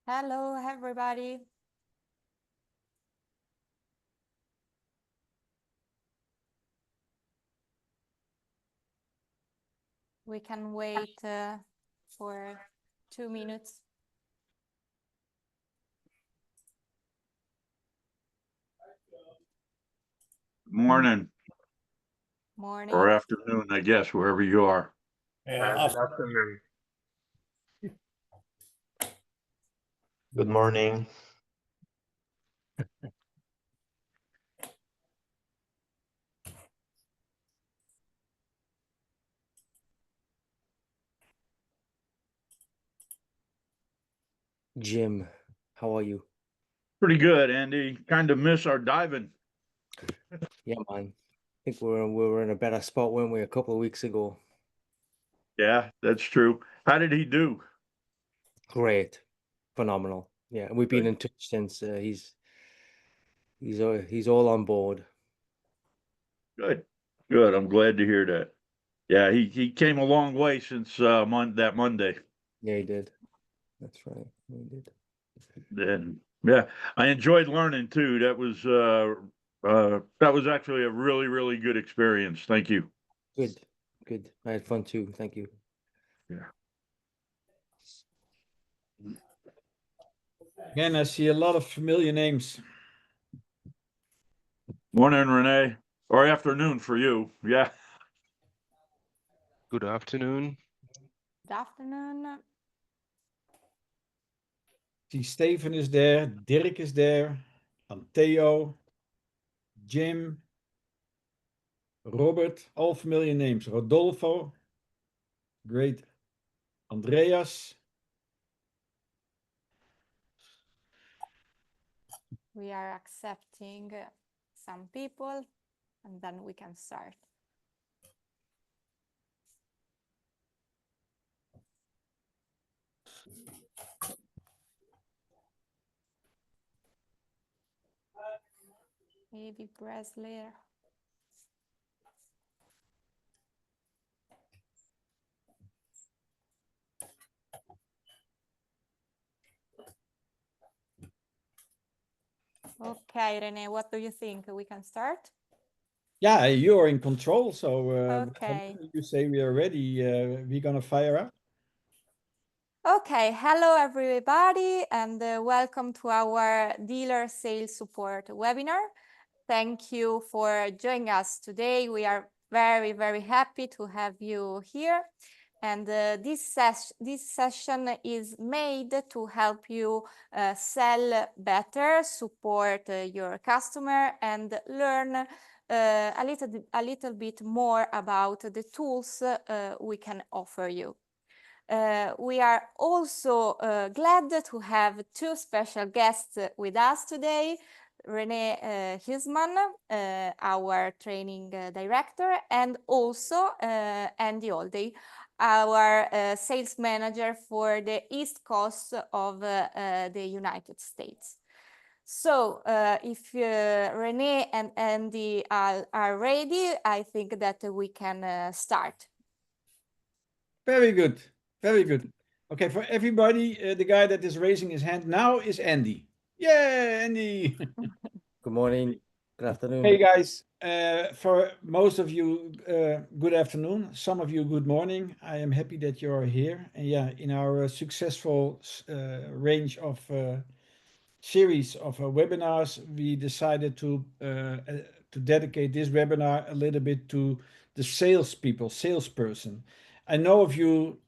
Hello, everybody. We can wait for 2 minutes. Morning. Morning. Or afternoon, I guess, wherever you are. Afternoon. Good morning. Jim, how are you? Pretty good, Andy. Kind of miss our diving. Yeah, man. I think we were in a better spot, weren't we, a couple of weeks ago? Yeah, that's true. How did he do? Great, phenomenal. Yeah, and we've been in touch since. He's all on board. Good. Good. I'm glad to hear that. Yeah, he came a long way since that Monday. Yeah, he did. That's right. He did. And yeah, I enjoyed learning too. That was actually a really, really good experience. Thank you. Good, good. I had fun too. Thank you. Yeah. Again, I see a lot of familiar names. Morning, Renee. Or afternoon for you. Yeah. Good afternoon. Good afternoon. See, Stephen is there, Dirk is there, Theo, Jim, Robert, all familiar names. Rodolfo, great. Andreas. We are accepting some people, and then we can start. Maybe Bresley. Okay, Renee, what do you think? We can start? Yeah, you're in control, so Okay. you say we are ready. We're gonna fire up. Okay, hello everybody, and welcome to our dealer sales support webinar. Thank you for joining us today. We are very, very happy to have you here. And this session is made to help you sell better, support your customer, and learn a little bit more about the tools we can offer you. We are also glad to have two special guests with us today. Renee Hilsman, our training director, and also Andy Oldey, our sales manager for the East Coast of the United States. So if Renee and Andy are ready, I think that we can start. Very good, very good. Okay, for everybody, the guy that is raising his hand now is Andy. Yeah, Andy. Good morning. Good afternoon. Hey guys, for most of you, good afternoon. Some of you, good morning. I am happy that you are here. And yeah, in our successful range of series of webinars, we decided to dedicate this webinar a little bit to the salesperson. I know of you.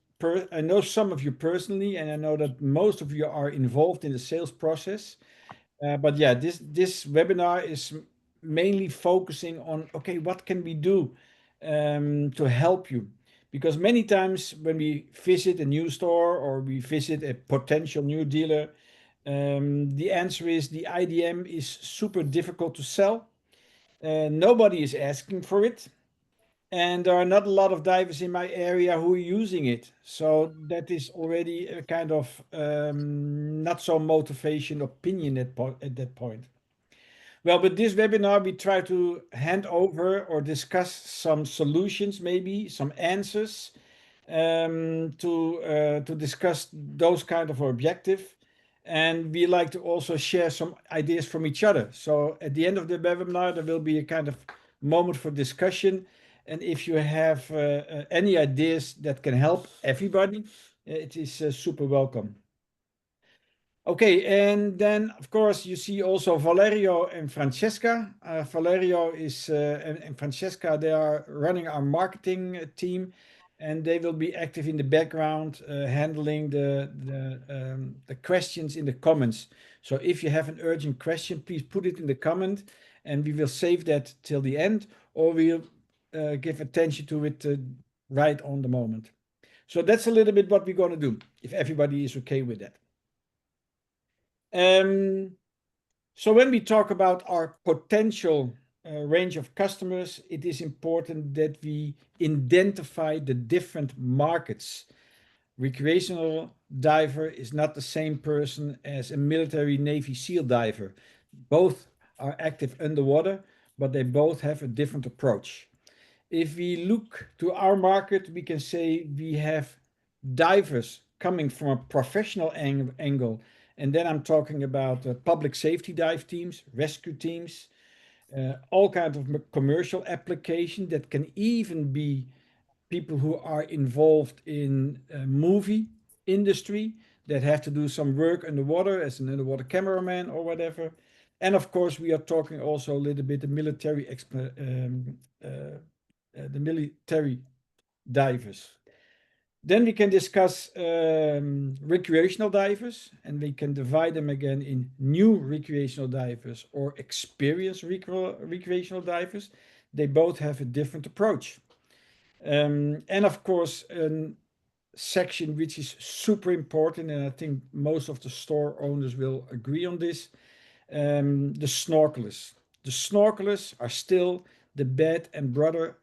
I know some of you personally, and I know that most of you are involved in the sales process. But yeah, this webinar is mainly focusing on, okay, what can we do to help you? Because many times when we visit a new store or we visit a potential new dealer, the answer is the IDM is super difficult to sell. Nobody is asking for it. And there are not a lot of divers in my area who are using it. So that is already a kind of not so motivation opinion at that point. Well, with this webinar, we try to hand over or discuss some solutions, maybe some answers to discuss those kind of objective. And we like to also share some ideas from each other. So at the end of the webinar, there will be a kind of moment for discussion. And if you have any ideas that can help everybody, it is super welcome. Okay, and then of course you see also Valerio and Francesca. Valerio is and Francesca, they are running our marketing team, and they will be active in the background, handling the questions in the comments. So if you have an urgent question, please put it in the comment, and we will save that till the end, or we'll give attention to it right on the moment. So that's a little bit what we're going to do, if everybody is okay with that. So when we talk about our potential range of customers, it is important that we identify the different markets. Recreational diver is not the same person as a military Navy SEAL diver. Both are active underwater, but they both have a different approach. If we look to our market, we can say we have divers coming from a professional angle, and then I'm talking about public safety dive teams, rescue teams, all kinds of commercial application that can even be people who are involved in movie industry that have to do some work underwater as an underwater cameraman or whatever. And of course, we are talking also a little bit the military divers. Then we can discuss recreational divers, and we can divide them again in new recreational divers or experienced recreational divers. They both have a different approach. And of course, a section which is super important, and I think most of the store owners will agree on this, the snorkelers. The snorkelers are still the bread and butter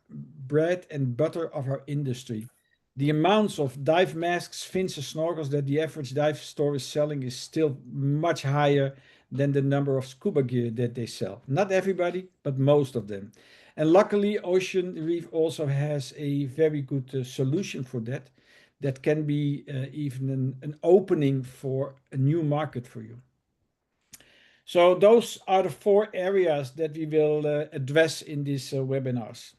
of our industry. The amounts of dive masks, fins, and snorkels that the average dive store is selling is still much higher than the number of scuba gear that they sell. Not everybody, but most of them. And luckily, OceanReef also has a very good solution for that. That can be even an opening for a new market for you. So those are the 4 areas that we will address in these webinars,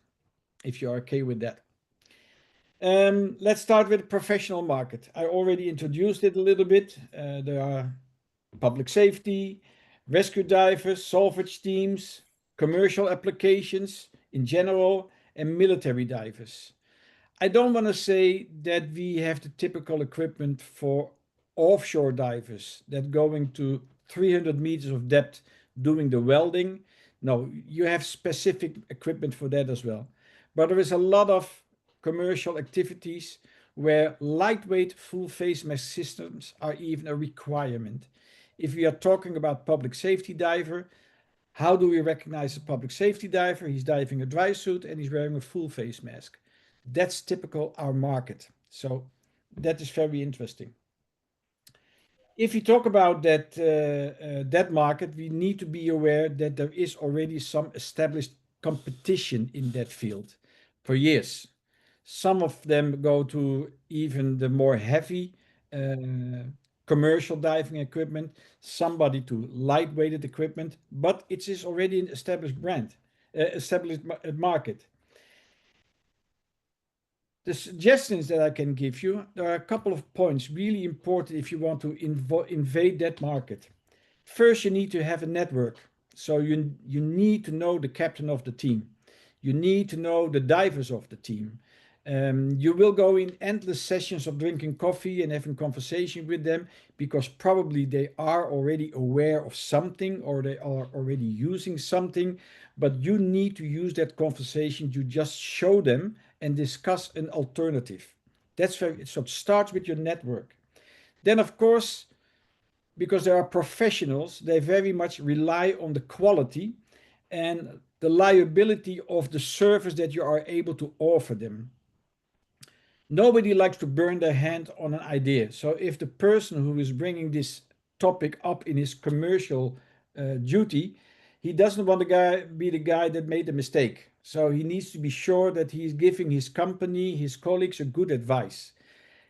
if you're okay with that. Let's start with the professional market. I already introduced it a little bit. There are public safety, rescue divers, salvage teams, commercial applications in general, and military divers. I don't want to say that we have the typical equipment for offshore divers that going to 300 meters of depth doing the welding. No, you have specific equipment for that as well. But there is a lot of commercial activities where lightweight full face mask systems are even a requirement. If we are talking about public safety diver, how do we recognize a public safety diver? He's diving a dry suit and he's wearing a full face mask. That's typical our market. So that is very interesting. If we talk about that market, we need to be aware that there is already some established competition in that field for years. Some of them go to even the more heavy commercial diving equipment, somebody to lightweighted equipment, but it is already an established brand, established market. The suggestions that I can give you, there are a couple of points really important if you want to invade that market. First, you need to have a network. So you need to know the captain of the team. You need to know the divers of the team. You will go in endless sessions of drinking coffee and having conversation with them because probably they are already aware of something or they are already using something, but you need to use that conversation to just show them and discuss an alternative. That's very, so it starts with your network. Then, of course, because they are professionals, they very much rely on the quality and the liability of the service that you are able to offer them. Nobody likes to burn their hand on an idea. So if the person who is bringing this topic up in his commercial duty, he doesn't want to be the guy that made the mistake. So he needs to be sure that he's giving his company, his colleagues, a good advice.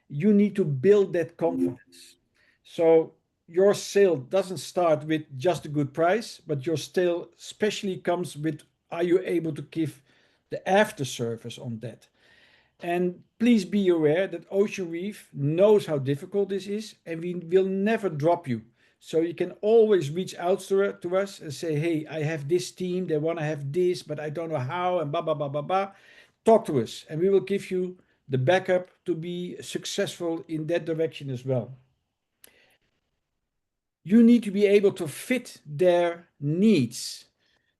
You need to build that confidence. So your sale doesn't start with just a good price, but your sale especially comes with, are you able to give the after service on that? And please be aware that OceanReef knows how difficult this is, and we will never drop you. So you can always reach out to us and say, hey, I have this team, they want to have this, but I don't know how, and blah, blah, blah, blah, blah. Talk to us, and we will give you the backup to be successful in that direction as well. You need to be able to fit their needs.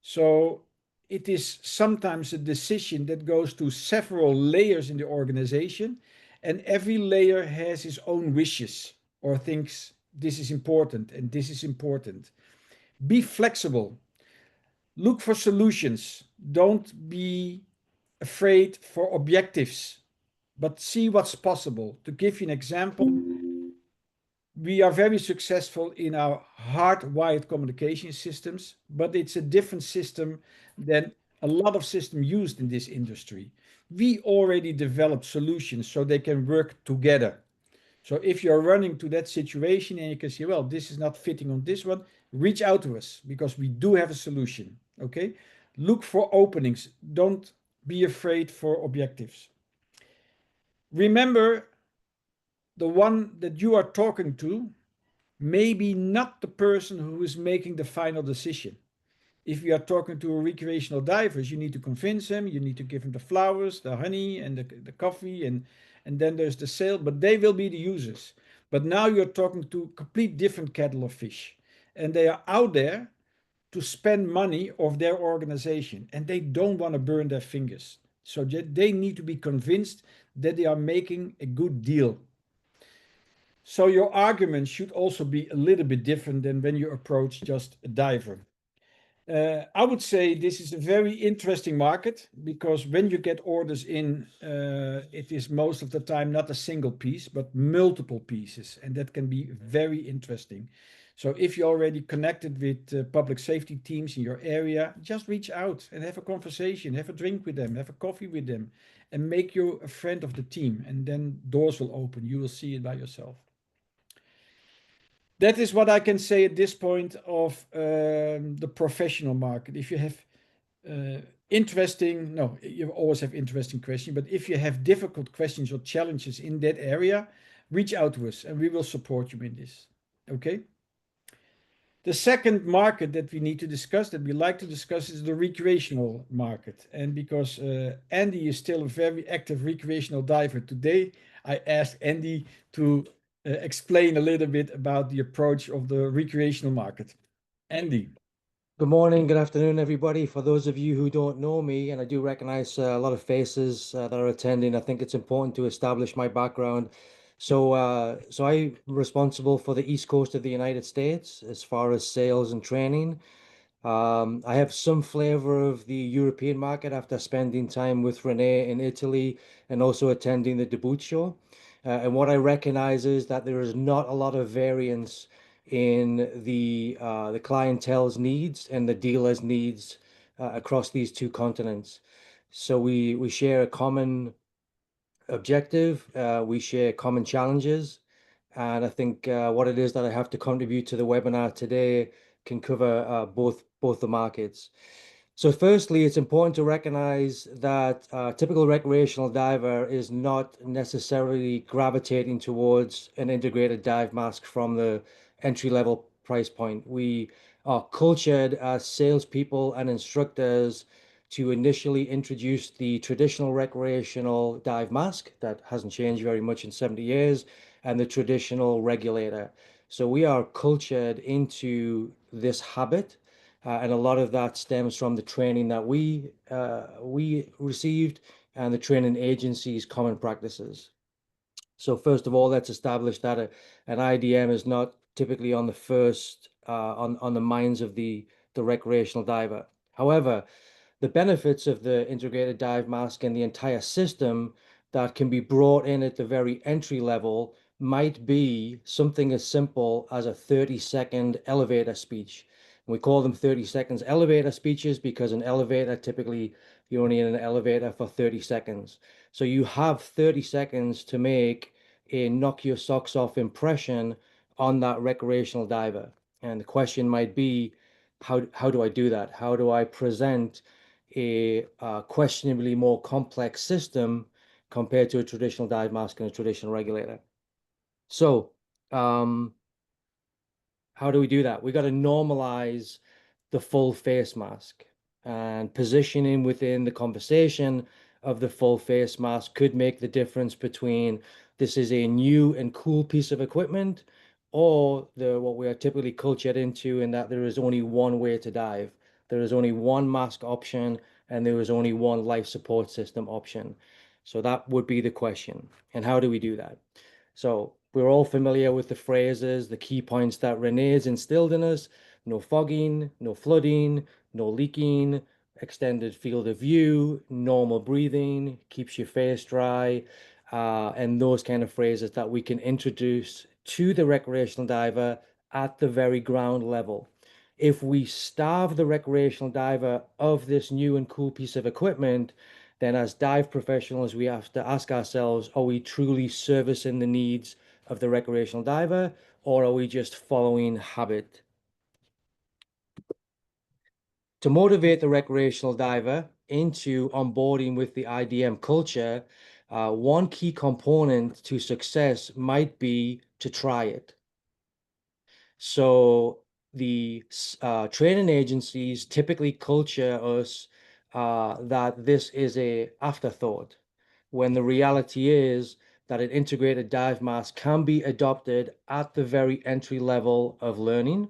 So it is sometimes a decision that goes to several layers in the organization, and every layer has its own wishes or thinks this is important and this is important. Be flexible. Look for solutions. Don't be afraid for objectives, but see what's possible. To give you an example, we are very successful in our hardwired communication systems, but it's a different system than a lot of systems used in this industry. We already developed solutions so they can work together. So if you're running to that situation and you can say, well, this is not fitting on this one, reach out to us because we do have a solution. Okay. Look for openings. Don't be afraid for objectives. Remember, the one that you are talking to maybe not the person who is making the final decision. If you are talking to a recreational divers, you need to convince them, you need to give them the flowers, the honey, and the coffee, and then there's the sale, but they will be the users. But now you're talking to a complete different kettle of fish, and they are out there to spend money of their organization, and they don't want to burn their fingers. So they need to be convinced that they are making a good deal. So your argument should also be a little bit different than when you approach just a diver. I would say this is a very interesting market because when you get orders in, it is most of the time not a single piece, but multiple pieces, and that can be very interesting. So if you're already connected with public safety teams in your area, just reach out and have a conversation, have a drink with them, have a coffee with them, and make you a friend of the team, and then doors will open. You will see it by yourself. That is what I can say at this point of the professional market. If you have you always have interesting questions, but if you have difficult questions or challenges in that area, reach out to us and we will support you in this. Okay. The second market that we need to discuss, that we like to discuss, is the recreational market. And because Andy is still a very active recreational diver today, I asked Andy to explain a little bit about the approach of the recreational market. Andy. Good morning, good afternoon, everybody. For those of you who don't know me, and I do recognize a lot of faces that are attending, I think it's important to establish my background. So I'm responsible for the East Coast of the United States as far as sales and training. I have some flavor of the European market after spending time with Renee in Italy and also attending the debut show. And what I recognize is that there is not a lot of variance in the clientele's needs and the dealer's needs across these two continents. So we share a common objective, we share common challenges, and I think what it is that I have to contribute to the webinar today can cover both the markets. So firstly, it's important to recognize that a typical recreational diver is not necessarily gravitating towards an integrated dive mask from the entry-level price point. We are cultured as salespeople and instructors to initially introduce the traditional recreational dive mask that hasn't changed very much in 70 years and the traditional regulator. So we are cultured into this habit. And a lot of that stems from the training that we received and the training agency's common practices. So first of all, let's establish that an IDM is not typically on the first on the minds of the recreational diver. However, the benefits of the integrated dive mask and the entire system that can be brought in at the very entry level might be something as simple as a 30-second elevator speech. We call them 30 seconds elevator speeches because an elevator, typically you're only in an elevator for 30 seconds. So you have 30 seconds to make a knock your socks off impression on that recreational diver. And the question might be, how do I do that? How do I present a questionably more complex system compared to a traditional dive mask and a traditional regulator? So how do we do that? We got to normalize the full face mask, and positioning within the conversation of the full face mask could make the difference between this is a new and cool piece of equipment or what we are typically cultured into, in that there is only one way to dive. There is only one mask option and there is only one life support system option. So that would be the question. And how do we do that? So we're all familiar with the phrases, the key points that Renee's instilled in us: no fogging, no flooding, no leaking, extended field of view, normal breathing, keeps your face dry, and those kind of phrases that we can introduce to the recreational diver at the very ground level. If we starve the recreational diver of this new and cool piece of equipment, then as dive professionals, we have to ask ourselves, are we truly servicing the needs of the recreational diver, or are we just following habit? To motivate the recreational diver into onboarding with the IDM culture, one key component to success might be to try it. So the training agencies typically culture us that this is a afterthought, when the reality is that an integrated dive mask can be adopted at the very entry level of learning.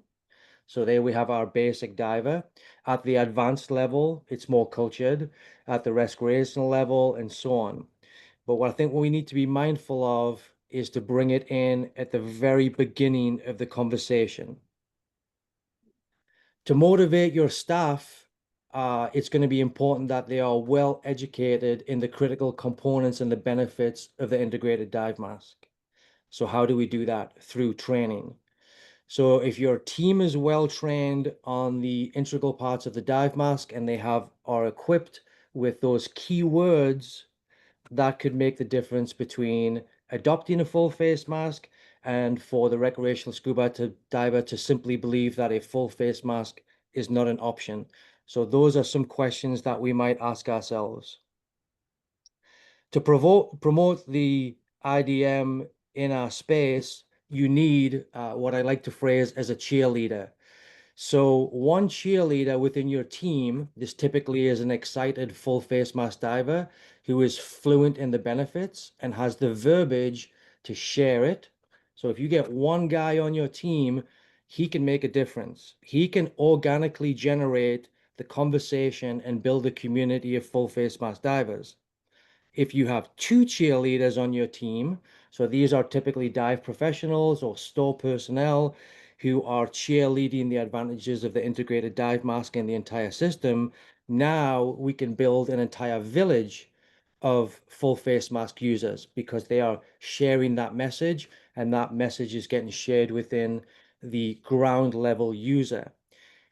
So there we have our basic diver. At the advanced level, it's more cultured, at the recreational level, and so on. But what I think what we need to be mindful of is to bring it in at the very beginning of the conversation. To motivate your staff, it's going to be important that they are well educated in the critical components and the benefits of the integrated dive mask. So how do we do that? Through training. So if your team is well trained on the integral parts of the dive mask and they are equipped with those key words, that could make the difference between adopting a full face mask and for the recreational scuba diver to simply believe that a full face mask is not an option. So those are some questions that we might ask ourselves. To promote the IDM in our space, you need what I like to phrase as a cheerleader. So one cheerleader within your team, this typically is an excited full face mask diver who is fluent in the benefits and has the verbiage to share it. So if you get one guy on your team, he can make a difference. He can organically generate the conversation and build a community of full face mask divers. If you have two cheerleaders on your team, so these are typically dive professionals or store personnel who are cheerleading the advantages of the integrated dive mask and the entire system, now we can build an entire village of full face mask users because they are sharing that message, and that message is getting shared within the ground level user.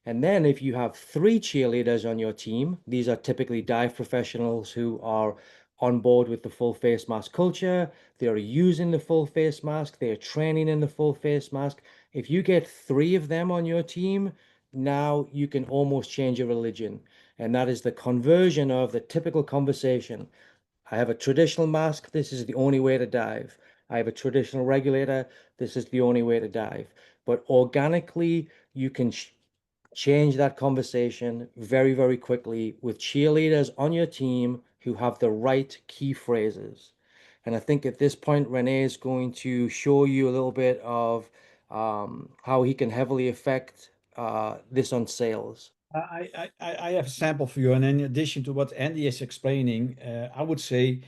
And then if you have three cheerleaders on your team, these are typically dive professionals who are on board with the full face mask culture. They are using the full face mask. They are training in the full face mask. If you get three of them on your team, now you can almost change a religion. And that is the conversion of the typical conversation. I have a traditional mask. This is the only way to dive. I have a traditional regulator. This is the only way to dive. But organically, you can change that conversation very, very quickly with cheerleaders on your team who have the right key phrases. And I think at this point, Renee is going to show you a little bit of how he can heavily affect this on sales. I have a sample for you, and in addition to what Andy is explaining, I would say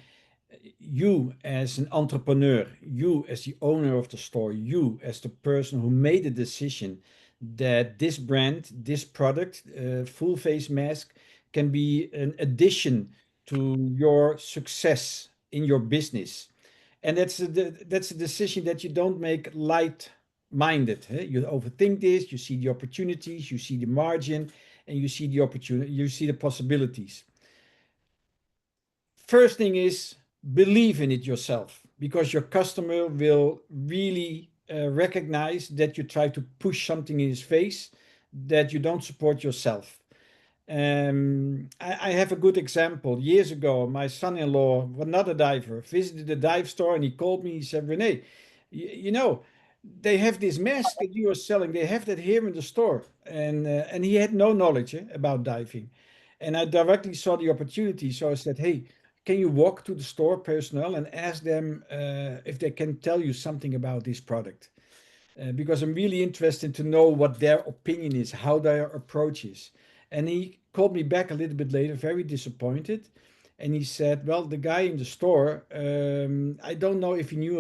you as an entrepreneur, you as the owner of the store, you as the person who made the decision that this brand, this product, full face mask, can be an addition to your success in your business. And that's a decision that you don't make light-minded. You overthink this, you see the opportunities, you see the margin, and you see the opportunity, you see the possibilities. First thing is believe in it yourself, because your customer will really recognize that you try to push something in his face that you don't support yourself. I have a good example. Years ago, my son-in-law, another diver, visited the dive store and he called me. He said, Rene, you know, they have this mask that you are selling. They have that here in the store. And he had no knowledge about diving. And I directly saw the opportunity. So I said, hey, can you walk to the store personnel and ask them if they can tell you something about this product? Because I'm really interested to know what their opinion is, how their approach is. And he called me back a little bit later, very disappointed. And he said, "Well, the guy in the store, I don't know if he knew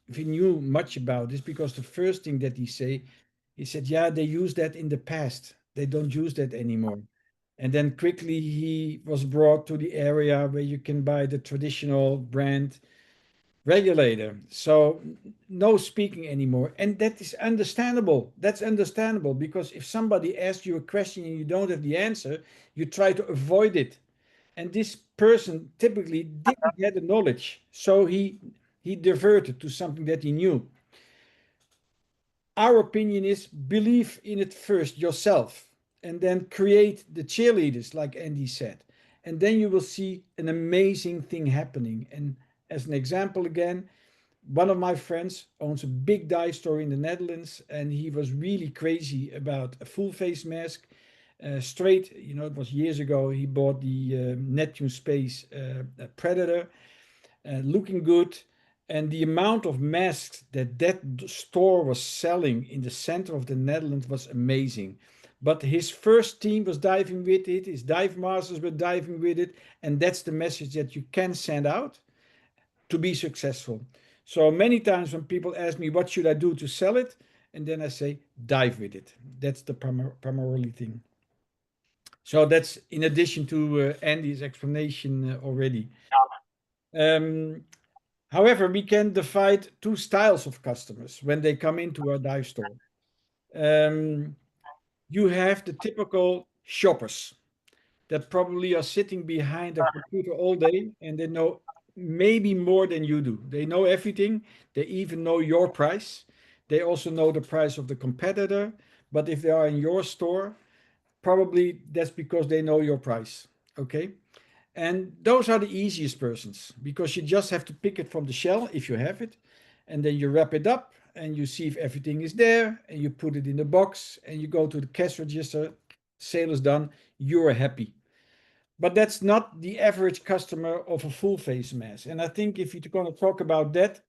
if he knew much about this, because the first thing that he said, yeah, they used that in the past. They don't use that anymore." And then quickly he was brought to the area where you can buy the traditional brand regulator. So no speaking anymore. And that is understandable. That's understandable, because if somebody asks you a question and you don't have the answer, you try to avoid it. And this person typically didn't get the knowledge. So he diverted to something that he knew. Our opinion is believe in it first yourself and then create the cheerleaders, like Andy said. And then you will see an amazing thing happening. And as an example again, one of my friends owns a big dive store in the Netherlands, and he was really crazy about a full face mask. Straight, it was years ago, he bought the Neptune Space Predator, looking good. And the amount of masks that store was selling in the center of the Netherlands was amazing. But his first team was diving with it, his dive masters were diving with it, and that's the message that you can send out to be successful. So many times when people ask me, what should I do to sell it? And then I say, dive with it. That's the primarily thing. So that's in addition to Andy's explanation already. However, we can divide two styles of customers when they come into our dive store. You have the typical shoppers that probably are sitting behind a computer all day, and they know maybe more than you do. They know everything. They even know your price. They also know the price of the competitor. But if they are in your store, probably that's because they know your price. Okay. And those are the easiest persons, because you just have to pick it from the shell if you have it, and then you wrap it up and you see if everything is there, and you put it in the box and you go to the cash register. Sale is done. You're happy. But that's not the average customer of a full face mask. And I think if you're going to talk about that,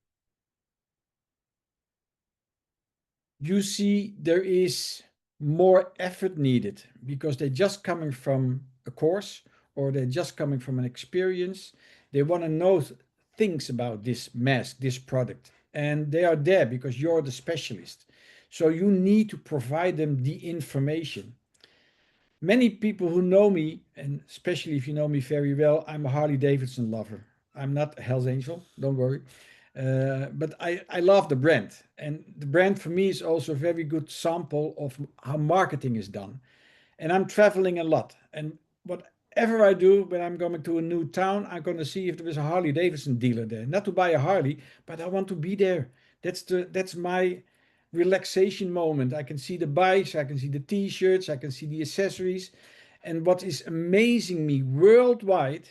you see there is more effort needed, because they're just coming from a course or they're just coming from an experience. They want to know things about this mask, this product, and they are there because you're the specialist. So you need to provide them the information. Many people who know me, and especially if you know me very well, I'm a Harley Davidson lover. I'm not a Hell's Angel, don't worry. But I love the brand. And the brand for me is also a very good sample of how marketing is done. And I'm traveling a lot. And whatever I do when I'm going to a new town, I'm going to see if there is a Harley Davidson dealer there. Not to buy a Harley, but I want to be there. That's my relaxation moment. I can see the bikes, I can see the t-shirts, I can see the accessories. And what is amazing me worldwide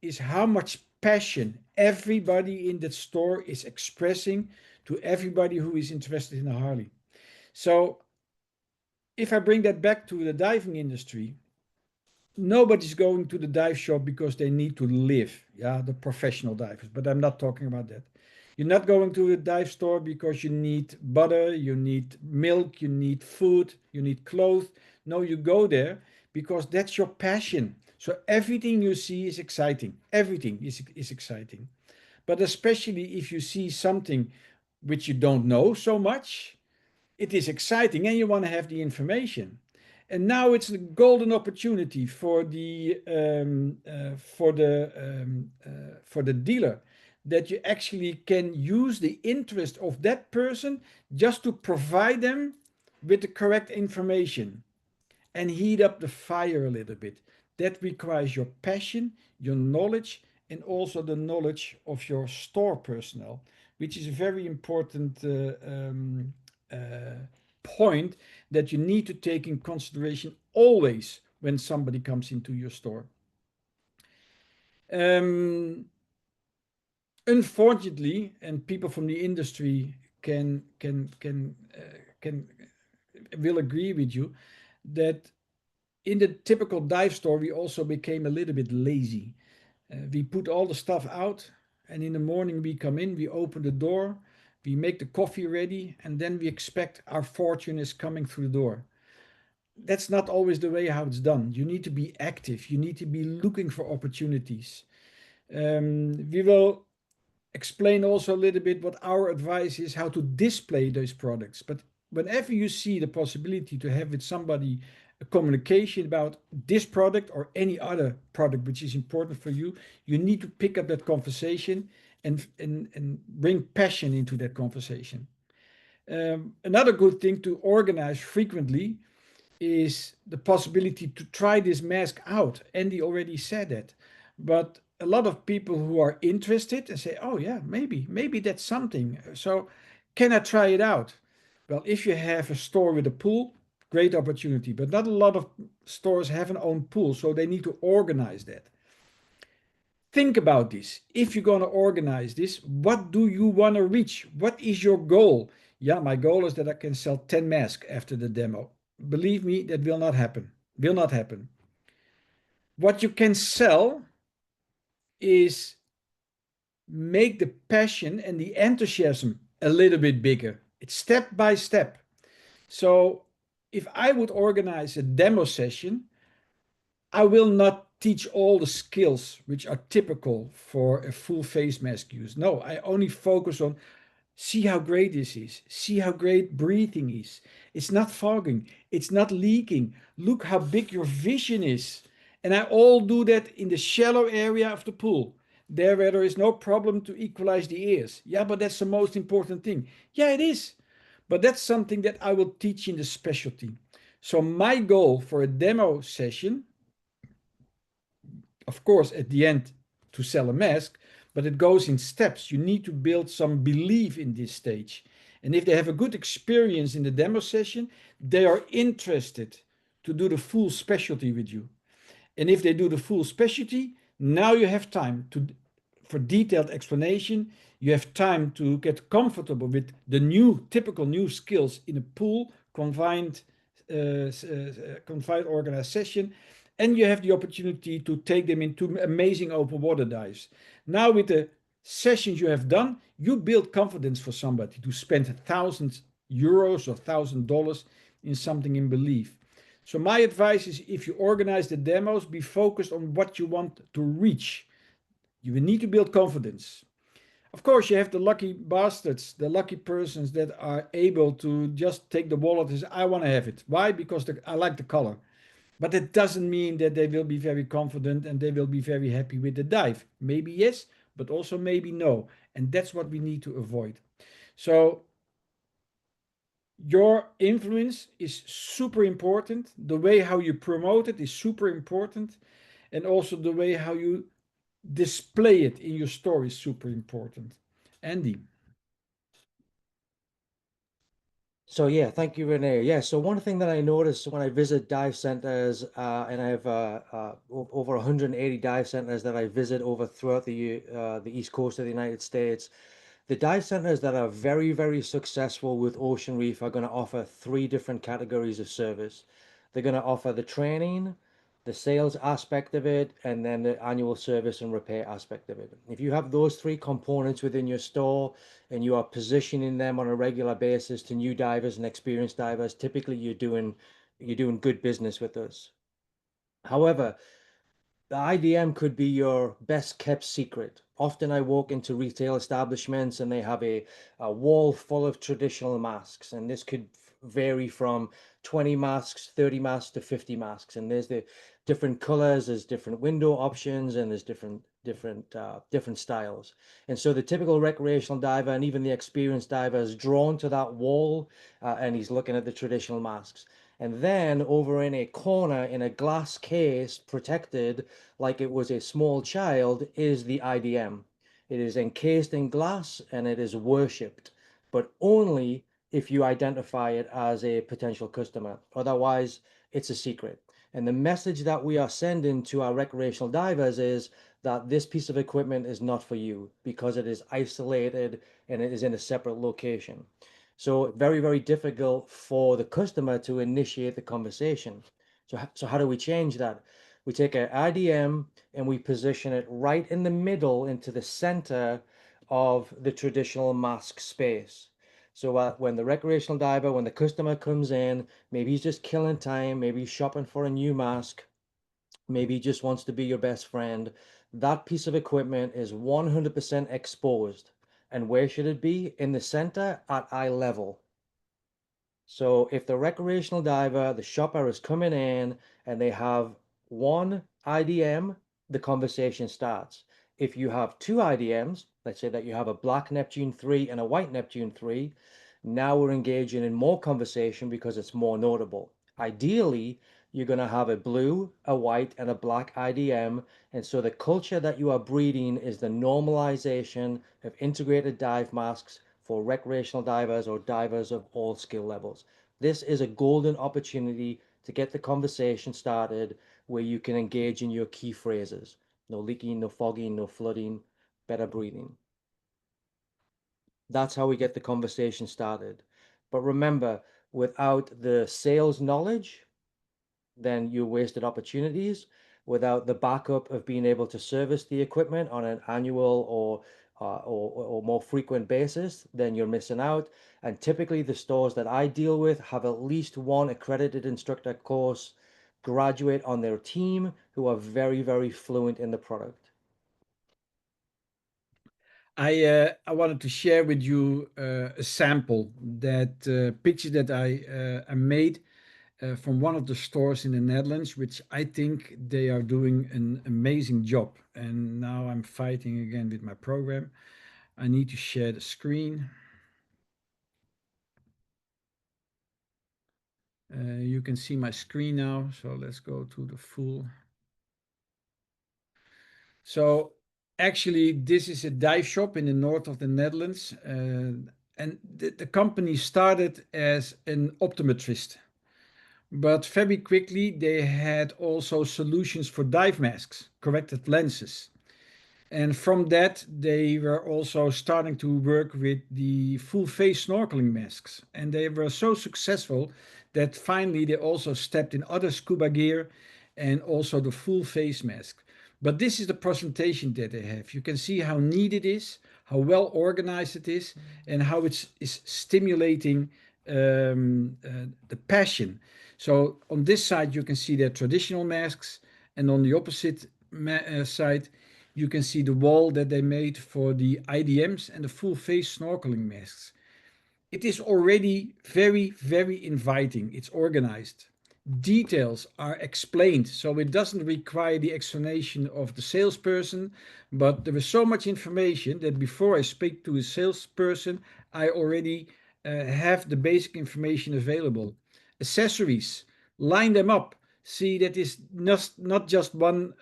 is how much passion everybody in that store is expressing to everybody who is interested in a Harley. So if I bring that back to the diving industry, nobody's going to the dive shop because they need to live. Yeah, the professional divers, but I'm not talking about that. You're not going to a dive store because you need butter, you need milk, you need food, you need clothes. No, you go there because that's your passion. So everything you see is exciting. Everything is exciting. But especially if you see something which you don't know so much, it is exciting and you want to have the information. And now it's a golden opportunity for the dealer, that you actually can use the interest of that person just to provide them with the correct information and heat up the fire a little bit. That requires your passion, your knowledge, and also the knowledge of your store personnel, which is a very important point that you need to take in consideration always when somebody comes into your store. Unfortunately, and people from the industry will agree with you, that in the typical dive store we also became a little bit lazy. We put all the stuff out, and in the morning we come in, we open the door, we make the coffee ready, and then we expect our fortune is coming through the door. That's not always the way how it's done. You need to be active. You need to be looking for opportunities. We will explain also a little bit what our advice is, how to display those products. But whenever you see the possibility to have with somebody a communication about this product or any other product which is important for you, you need to pick up that conversation and bring passion into that conversation. Another good thing to organize frequently is the possibility to try this mask out. Andy already said that, but a lot of people who are interested and say, oh yeah, maybe that's something. So can I try it out? Well, if you have a store with a pool, great opportunity, but not a lot of stores have an own pool, so they need to organize that. Think about this. If you're going to organize this, what do you want to reach? What is your goal? Yeah, my goal is that I can sell 10 masks after the demo. Believe me, that will not happen. Will not happen. What you can sell is make the passion and the enthusiasm a little bit bigger. It's step by step. So if I would organize a demo session, I will not teach all the skills which are typical for a full face mask use. No, I only focus on see how great this is. See how great breathing is. It's not fogging. It's not leaking. Look how big your vision is. And I all do that in the shallow area of the pool, there where there is no problem to equalize the ears. Yeah, but that's the most important thing. Yeah, it is. But that's something that I will teach in the specialty. So my goal for a demo session, of course, at the end to sell a mask, but it goes in steps. You need to build some belief in this stage. And if they have a good experience in the demo session, they are interested to do the full specialty with you. And if they do the full specialty, now you have time for detailed explanation. You have time to get comfortable with the typical new skills in a pool, confined organized session, and you have the opportunity to take them into amazing open water dives. Now with the sessions you have done, you build confidence for somebody to spend €1,000 or $1,000 in something in belief. So my advice is, if you organize the demos, be focused on what you want to reach. You will need to build confidence. Of course, you have the lucky bastards, the lucky persons that are able to just take the wallet and say, I want to have it. Why? Because I like the color. But that doesn't mean that they will be very confident and they will be very happy with the dive. Maybe yes, but also maybe no. And that's what we need to avoid. So your influence is super important. The way how you promote it is super important. And also the way how you display it in your store is super important. Andy. So yeah, thank you, Renee. Yeah, so one thing that I noticed when I visit dive centers, and I have over 180 dive centers that I visit throughout the East Coast of the United States. The dive centers that are very, very successful with OceanReef are going to offer 3 different categories of service. They're going to offer the training, the sales aspect of it, and then the annual service and repair aspect of it. If you have those 3 components within your store and you are positioning them on a regular basis to new divers and experienced divers, typically you're doing good business with us. However, the IDM could be your best kept secret. Often I walk into retail establishments and they have a wall full of traditional masks, and this could vary from 20 masks, 30 masks to 50 masks. And there's the different colors, there's different window options, and there's different styles. And so the typical recreational diver and even the experienced diver is drawn to that wall, and he's looking at the traditional masks. And then over in a corner in a glass case, protected like it was a small child, is the IDM. It is encased in glass and it is worshipped, but only if you identify it as a potential customer. Otherwise, it's a secret. And the message that we are sending to our recreational divers is that this piece of equipment is not for you because it is isolated and it is in a separate location. So very, very difficult for the customer to initiate the conversation. So how do we change that? We take an IDM and we position it right in the middle into the center of the traditional mask space. So when the recreational diver, when the customer comes in, maybe he's just killing time, maybe he's shopping for a new mask, maybe he just wants to be your best friend, that piece of equipment is 100% exposed. And where should it be? In the center at eye level. So if the recreational diver, the shopper is coming in and they have one IDM, the conversation starts. If you have two IDMs, let's say that you have a black Neptune 3 and a white Neptune 3, now we're engaging in more conversation because it's more notable. Ideally, you're going to have a blue, a white, and a black IDM. And so the culture that you are breeding is the normalization of integrated dive masks for recreational divers or divers of all skill levels. This is a golden opportunity to get the conversation started where you can engage in your key phrases. No leaking, no fogging, no flooding, better breathing. That's how we get the conversation started. But remember, without the sales knowledge, then you wasted opportunities. Without the backup of being able to service the equipment on an annual or more frequent basis, then you're missing out. And typically the stores that I deal with have at least one accredited instructor course graduate on their team who are very, very fluent in the product. I wanted to share with you a sample that picture that I made from one of the stores in the Netherlands, which I think they are doing an amazing job. And now I'm fighting again with my program. I need to share the screen. You can see my screen now, so let's go to the full. So actually, this is a dive shop in the north of the Netherlands. And the company started as an optometrist. But very quickly, they had also solutions for dive masks, corrected lenses. And from that, they were also starting to work with the full face snorkeling masks. And they were so successful that finally they also stepped in other scuba gear and also the full face mask. But this is the presentation that they have. You can see how neat it is, how well organized it is, and how it is stimulating the passion. So on this side, you can see their traditional masks, and on the opposite side, you can see the wall that they made for the IDMs and the full face snorkeling masks. It is already very, very inviting. It's organized. Details are explained, so it doesn't require the explanation of the salesperson, but there is so much information that before I speak to a salesperson, I already have the basic information available. Accessories, line them up. See that is not just one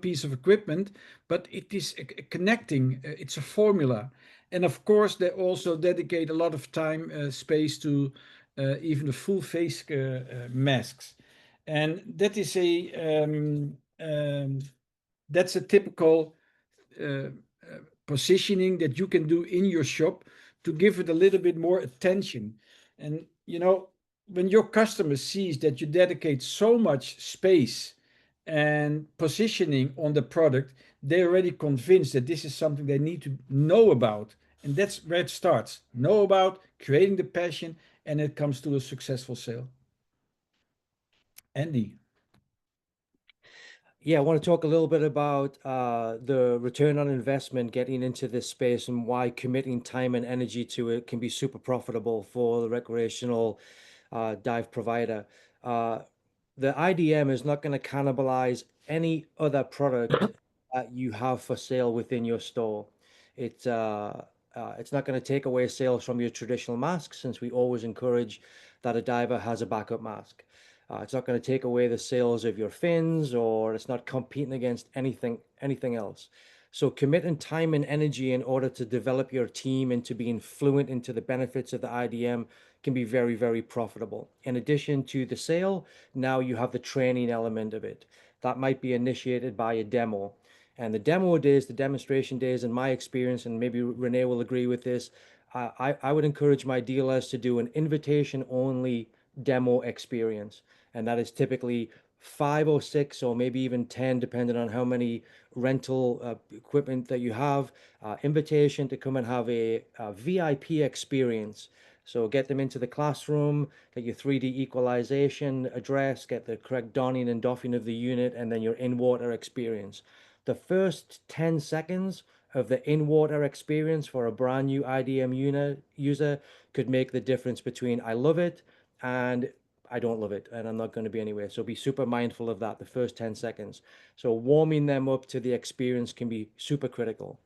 piece of equipment, but it is connecting. It's a formula. And of course, they also dedicate a lot of time, space to even the full face masks. And that is that's a typical positioning that you can do in your shop to give it a little bit more attention. And you know, when your customer sees that you dedicate so much space and positioning on the product, they're already convinced that this is something they need to know about. And that's where it starts. Know about, creating the passion, and it comes to a successful sale. Andy. Yeah, I want to talk a little bit about the return on investment getting into this space and why committing time and energy to it can be super profitable for the recreational dive provider. The IDM is not going to cannibalize any other product that you have for sale within your store. It's not going to take away sales from your traditional masks, since we always encourage that a diver has a backup mask. It's not going to take away the sales of your fins, or it's not competing against anything else. So committing time and energy in order to develop your team into being fluent into the benefits of the IDM can be very, very profitable. In addition to the sale, now you have the training element of it. That might be initiated by a demo. And the demo days, the demonstration days, in my experience, and maybe Renee will agree with this, I would encourage my dealers to do an invitation only demo experience. And that is typically 5 or 6 or maybe even 10, depending on how many rental equipment that you have. Invitation to come and have a VIP experience. So get them into the classroom, get your 3D equalization address, get the correct donning and doffing of the unit, and then your in-water experience. The first 10 seconds of the in-water experience for a brand new IDM user could make the difference between I love it and I don't love it, and I'm not going to be anyway. So be super mindful of that, the first 10 seconds. So warming them up to the experience can be super critical.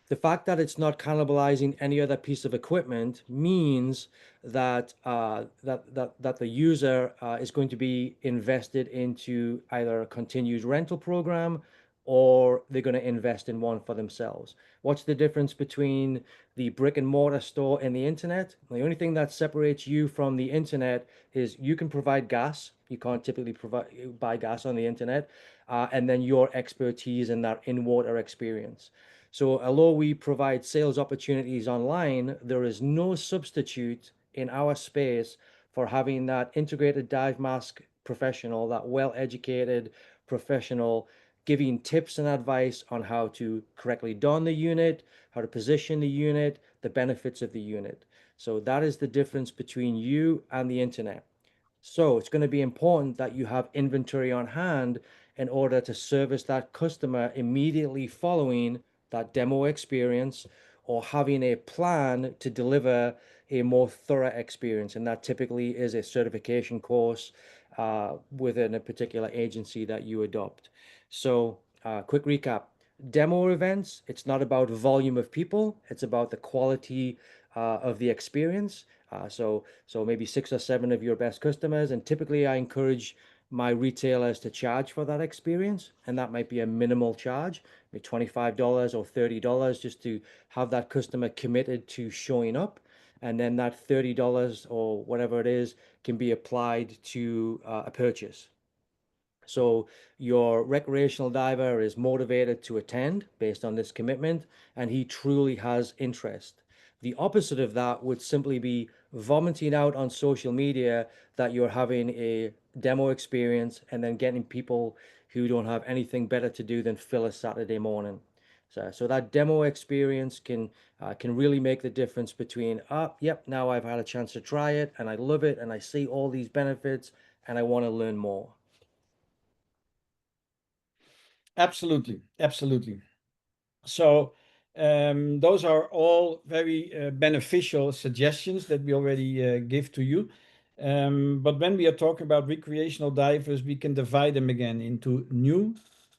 The fact that it's not cannibalizing any other piece of equipment means that that the user is going to be invested into either a continued rental program, or they're going to invest in one for themselves. What's the difference between the brick and mortar store and the internet? The only thing that separates you from the internet is you can provide gas. You can't typically buy gas on the internet, and then your expertise in that in-water experience. So although we provide sales opportunities online, there is no substitute in our space for having that integrated dive mask professional, that well-educated professional, giving tips and advice on how to correctly don the unit, how to position the unit, the benefits of the unit. So that is the difference between you and the internet. So it's going to be important that you have inventory on hand in order to service that customer immediately following that demo experience, or having a plan to deliver a more thorough experience. And that typically is a certification course within a particular agency that you adopt. So quick recap. Demo events, it's not about volume of people, it's about the quality of the experience. So maybe 6 or 7 of your best customers, and typically I encourage my retailers to charge for that experience, and that might be a minimal charge, maybe $25 or $30, just to have that customer committed to showing up, and then that $30 or whatever it is can be applied to a purchase. So your recreational diver is motivated to attend based on this commitment, and he truly has interest. The opposite of that would simply be vomiting out on social media that you're having a demo experience and then getting people who don't have anything better to do than fill a Saturday morning. So that demo experience can really make the difference between, yep, now I've had a chance to try it and I love it and I see all these benefits and I want to learn more. Absolutely, absolutely. So those are all very beneficial suggestions that we already give to you. But when we are talking about recreational divers, we can divide them again into new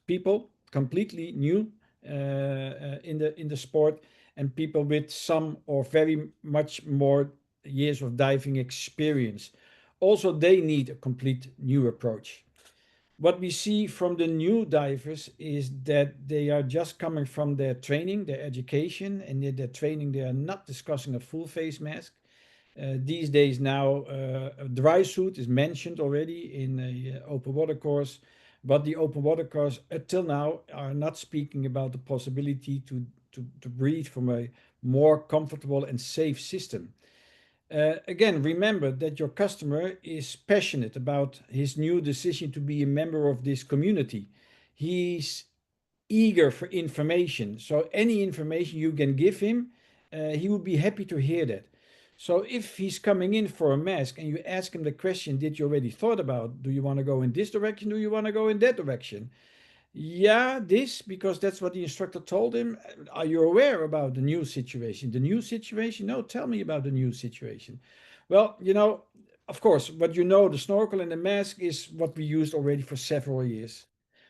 people, completely new in the sport, and people with some or very much more years of diving experience. Also, they need a complete new approach. What we see from the new divers is that they are just coming from their training, their education, and in their training they are not discussing a full face mask. These days now, a dry suit is mentioned already in a open water course, but the open water course until now are not speaking about the possibility to breathe from a more comfortable and safe system. Again, remember that your customer is passionate about his new decision to be a member of this community. He's eager for information. So, any information you can give him, he would be happy to hear that. So, if he's coming in for a mask and you ask him the question, did you already thought about, do you want to go in this direction? Do you want to go in that direction? Yeah, this, because that's what the instructor told him. Are you aware about the new situation? The new situation? No, tell me about the new situation. Well, of course, what the snorkel and the mask is what we used already for several years.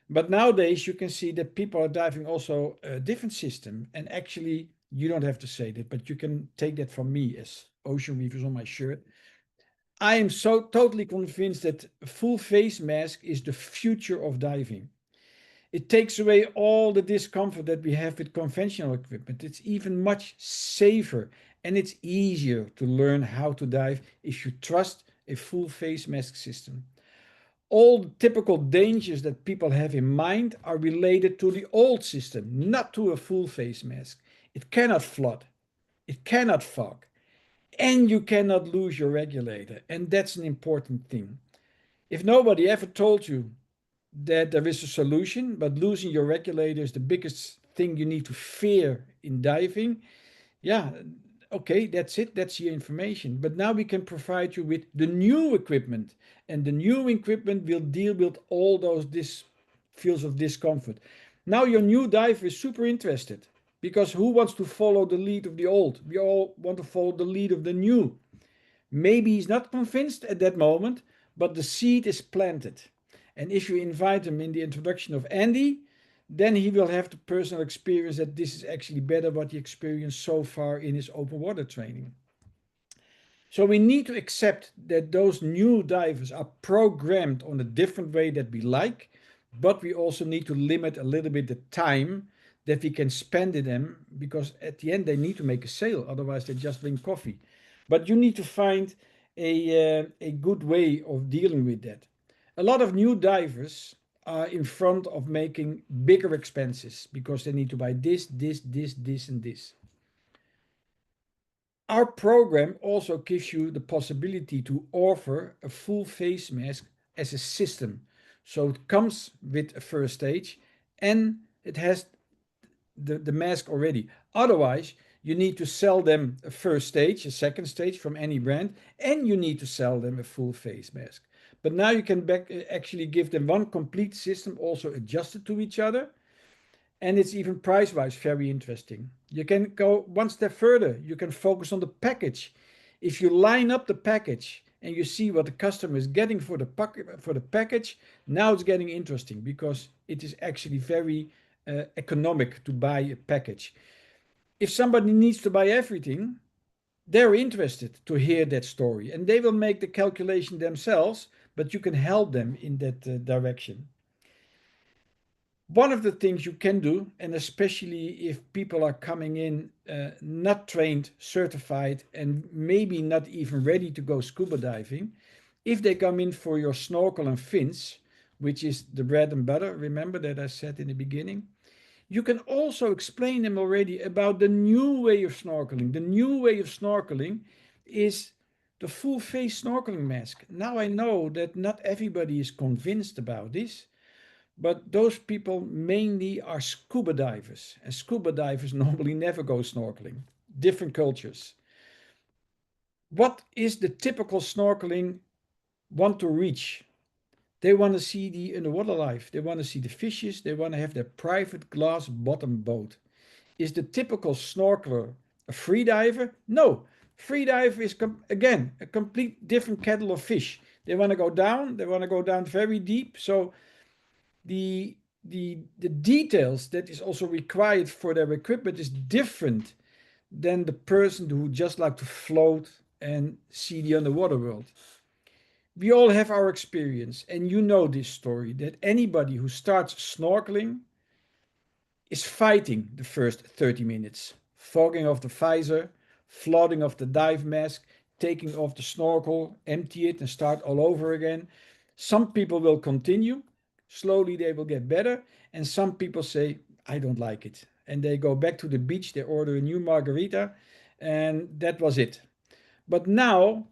But nowadays, you can see that people are diving also a different system. And actually, you don't have to say that, but you can take that from me as OceanReef is on my shirt. I am so totally convinced that a full face mask is the future of diving. It takes away all the discomfort that we have with conventional equipment. It's even much safer and it's easier to learn how to dive if you trust a full face mask system. All the typical dangers that people have in mind are related to the old system, not to a full face mask. It cannot flood, it cannot fog, and you cannot lose your regulator. And that's an important thing. If nobody ever told you that there is a solution, but losing your regulator is the biggest thing you need to fear in diving, yeah, okay, that's it, that's your information. But now we can provide you with the new equipment, and the new equipment will deal with all those feels of discomfort. Now your new diver is super interested, because who wants to follow the lead of the old? We all want to follow the lead of the new. Maybe he's not convinced at that moment, but the seed is planted. And if you invite him in the introduction of Andy, then he will have the personal experience that this is actually better what he experienced so far in his open water training. So we need to accept that those new divers are programmed on a different way that we like, but we also need to limit a little bit the time that we can spend in them, because at the end they need to make a sale, otherwise they just drink coffee. But you need to find a good way of dealing with that. A lot of new divers are in front of making bigger expenses because they need to buy this, and this. Our program also gives you the possibility to offer a full face mask as a system. So it comes with a first stage and it has the mask already. Otherwise, you need to sell them a first stage, a second stage from any brand, and you need to sell them a full face mask. But now you can actually give them one complete system, also adjusted to each other. And it's even price-wise very interesting. You can go one step further. You can focus on the package. If you line up the package and you see what the customer is getting for the package, now it's getting interesting because it is actually very economic to buy a package. If somebody needs to buy everything, they're interested to hear that story and they will make the calculation themselves, but you can help them in that direction. One of the things you can do, and especially if people are coming in not trained, certified, and maybe not even ready to go scuba diving, if they come in for your snorkel and fins, which is the bread and butter, remember that I said in the beginning, you can also explain them already about the new way of snorkeling. The new way of snorkeling is the full face snorkeling mask. Now I know that not everybody is convinced about this, but those people mainly are scuba divers, and scuba divers normally never go snorkeling. Different cultures. What is the typical snorkeling want to reach? They want to see the underwater life. They want to see the fishes. They want to have their private glass bottom boat. Is the typical snorkeler a free diver? No. Free diver is, again, a complete different kettle of fish. They want to go down. They want to go down very deep. So the details that is also required for their equipment is different than the person who just like to float and see the underwater world. We all have our experience, and you know this story, that anybody who starts snorkeling is fighting the first 30 minutes. Fogging off the visor, flooding off the dive mask, taking off the snorkel, empty it and start all over again. Some people will continue. Slowly they will get better. And some people say, I don't like it. And they go back to the beach, they order a new margarita, and that was it. But now,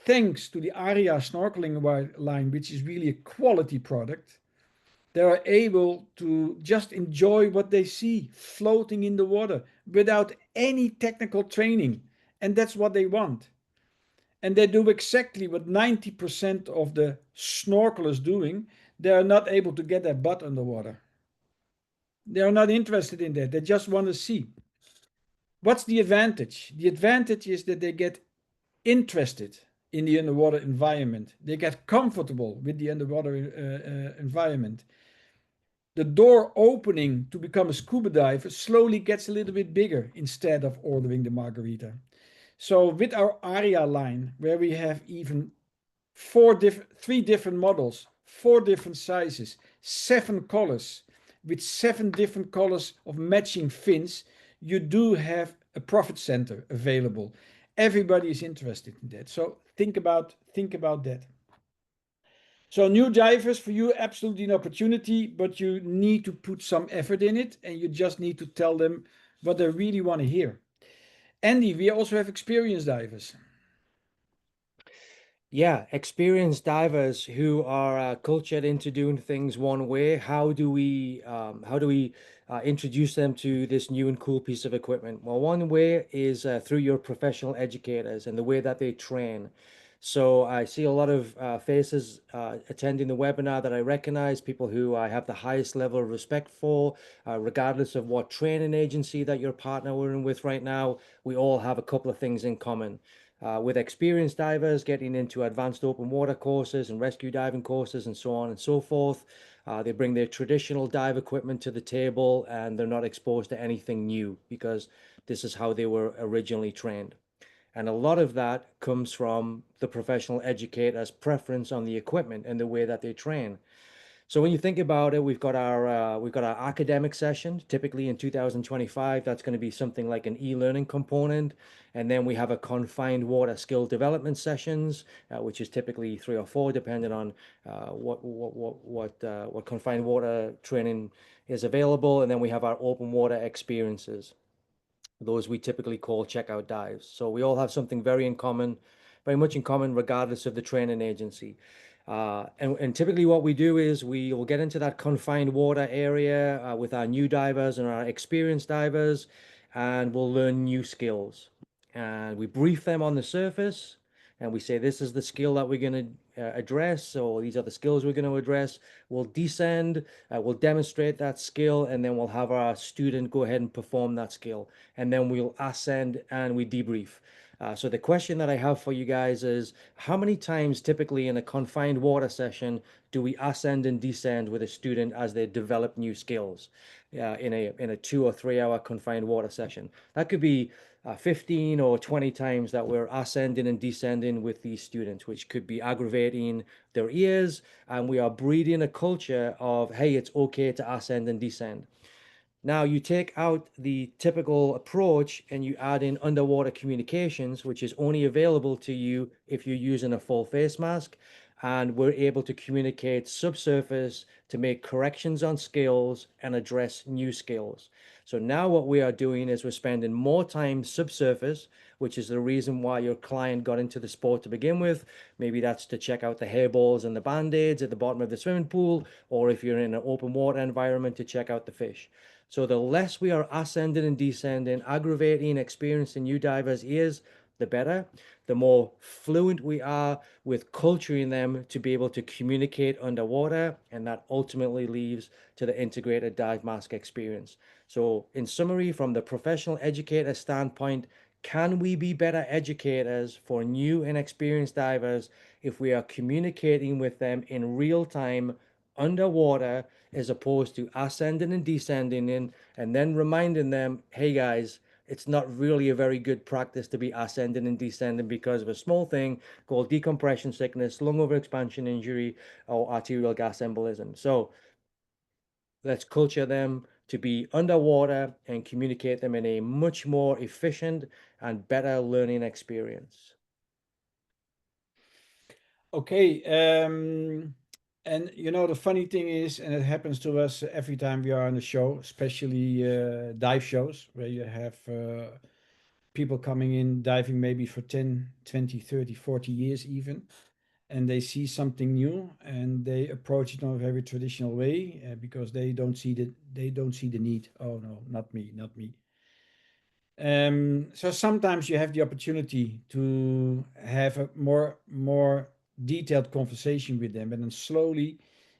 thanks to the Aria snorkeling line, which is really a quality product, they are able to just enjoy what they see floating in the water without any technical training. And that's what they want. And they do exactly what 90% of the snorkelers doing. They are not able to get their butt underwater. They are not interested in that. They just want to see. What's the advantage? The advantage is that they get interested in the underwater environment. They get comfortable with the underwater environment. The door opening to become a scuba diver slowly gets a little bit bigger instead of ordering the margarita. So with our ARIA line, where we have even three different models, 4 different sizes, 7 colors, with 7 different colors of matching fins, you do have a profit center available. Everybody is interested in that. So think about that. So new divers, for you, absolutely an opportunity, but you need to put some effort in it, and you just need to tell them what they really want to hear. Andy, we also have experienced divers. Yeah, experienced divers who are cultured into doing things one way. How do we introduce them to this new and cool piece of equipment? Well, one way is through your professional educators and the way that they train. So I see a lot of faces attending the webinar that I recognize, people who I have the highest level of respect for, regardless of what training agency that you're partnering with right now. We all have a couple of things in common. With experienced divers getting into advanced open water courses and rescue diving courses and so on and so forth. They bring their traditional dive equipment to the table and they're not exposed to anything new because this is how they were originally trained. And a lot of that comes from the professional educator's preference on the equipment and the way that they train. So when you think about it, we've got our academic session, typically in 2025. That's going to be something like an e-learning component, and then we have a confined water skill development sessions, which is typically 3 or 4, depending on what confined water training is available, and then we have our open water experiences. Those we typically call checkout dives. So we all have something very much in common, regardless of the training agency. And typically what we do is we will get into that confined water area with our new divers and our experienced divers, and we'll learn new skills. And we brief them on the surface, and we say, this is the skill that we're going to address, or these are the skills we're going to address. We'll descend, we'll demonstrate that skill, and then we'll have our student go ahead and perform that skill. And then we'll ascend and we debrief. So the question that I have for you guys is, how many times typically in a confined water session do we ascend and descend with a student as they develop new skills in a 2 or 3 hour confined water session? That could be 15 or 20 times that we're ascending and descending with these students, which could be aggravating their ears, and we are breeding a culture of, hey, it's okay to ascend and descend. Now you take out the typical approach and you add in underwater communications, which is only available to you if you're using a full face mask. And we're able to communicate subsurface to make corrections on skills and address new skills. So now what we are doing is we're spending more time subsurface, which is the reason why your client got into the sport to begin with. Maybe that's to check out the hairballs and the band-aids at the bottom of the swimming pool, or if you're in an open water environment, to check out the fish. So the less we are ascending and descending, aggravating, experiencing new divers' ears, the better. The more fluent we are with culturing them to be able to communicate underwater, and that ultimately leads to the integrated dive mask experience. So in summary, from the professional educator standpoint, can we be better educators for new and experienced divers if we are communicating with them in real time underwater, as opposed to ascending and descending in and then reminding them, hey guys, it's not really a very good practice to be ascending and descending because of a small thing called decompression sickness, lung overexpansion injury, or arterial gas embolism. So let's culture them to be underwater and communicate them in a much more efficient and better learning experience. Okay, and you know, the funny thing is, and it happens to us every time we are on a show, especially dive shows, where you have people coming in diving maybe for 10, 20, 30, 40 years even, and they see something new and they approach it in a very traditional way because they don't see the need. Oh no, not me, not me. So sometimes you have the opportunity to have a more detailed conversation with them, and then slowly